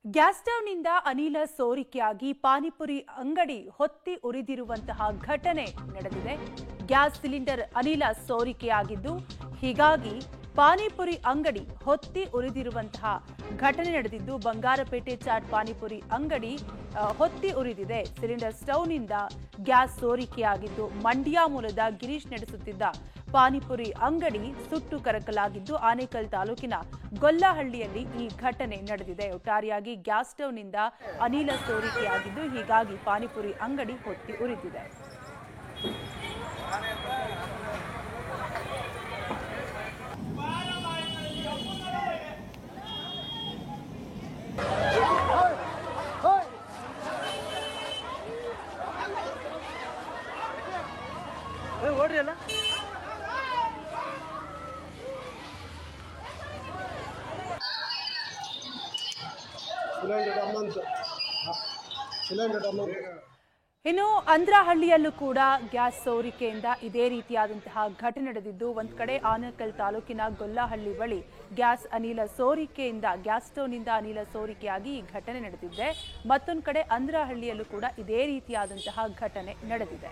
Gas ಸ್ಟವ್ನಿಂದ ಅನಿಲ ಸೋರಿಕೆಯಾಗಿ ಪಾನಿಪುರಿ ಅಂಗಡಿ ಹೊತ್ತಿ ಉರಿದಿರುವಂತಹ ಘಟನೆ ನಡೆದಿದೆ. ಗ್ಯಾಸ್ ಸಿಲಿಂಡರ್ ಅನಿಲ ಸೋರಿಕೆಯಾಗಿದ್ದು ಹೀಗಾಗಿ ಪಾನಿಪುರಿ ಅಂಗಡಿ ಹೊತ್ತಿ ಉರಿದಿರುವಂತಹ ಘಟನೆ ನಡೆದಿದ್ದು ಬಂಗಾರಪೇಟೆ ಚಾಟ್ ಪಾನಿಪುರಿ ಅಂಗಡಿ ಹೊತ್ತಿ ಉರಿದಿದೆ. ಸಿಲಿಂಡರ್ ಸ್ಟವ್ನಿಂದ ಗ್ಯಾಸ್ ಸೋರಿಕೆಯಾಗಿದ್ದು ಮಂಡ್ಯ ಮೂಲದ ಗಿರೀಶ್ ನಡೆಸುತ್ತಿದ್ದ ಪಾನಿಪುರಿ ಅಂಗಡಿ ಸುಟ್ಟು ಕರಕಲಾಗಿದ್ದು ಆನೇಕಲ್ ತಾಲೂಕಿನ ಗೊಲ್ಲಹಳ್ಳಿಯಲ್ಲಿ ಈ ಘಟನೆ ನಡೆದಿದೆ. ಒಟ್ಟಾರೆಯಾಗಿ ಗ್ಯಾಸ್ ಸ್ಟವ್ನಿಂದ ಅನಿಲ ಸೋರಿಕೆಯಾಗಿದ್ದು ಹೀಗಾಗಿ ಪಾನಿಪುರಿ ಅಂಗಡಿ ಹೊತ್ತಿ ಉರಿದಿದೆ. ಓಡ್ರಿ ಅಲ್ಲ ಇನ್ನು ಅಂದ್ರಹಳ್ಳಿಯಲ್ಲೂ ಕೂಡ ಗ್ಯಾಸ್ ಸೋರಿಕೆಯಿಂದ ಇದೇ ರೀತಿಯಾದಂತಹ ಘಟನೆ ನಡೆದಿದ್ದು ಒಂದ್ ಕಡೆ ಆನೇಕಲ್ ತಾಲೂಕಿನ ಗೊಲ್ಲಹಳ್ಳಿ ಬಳಿ ಗ್ಯಾಸ್ ಅನಿಲ ಸೋರಿಕೆಯಿಂದ ಗ್ಯಾಸ್ ಸ್ಟವ್ನಿಂದ ಅನಿಲ ಸೋರಿಕೆಯಾಗಿ ಈ ಘಟನೆ ನಡೆದಿದೆ. ಮತ್ತೊಂದು ಕಡೆ ಅಂದ್ರಹಳ್ಳಿಯಲ್ಲೂ ಕೂಡ ಇದೇ ರೀತಿಯಾದಂತಹ ಘಟನೆ ನಡೆದಿದೆ.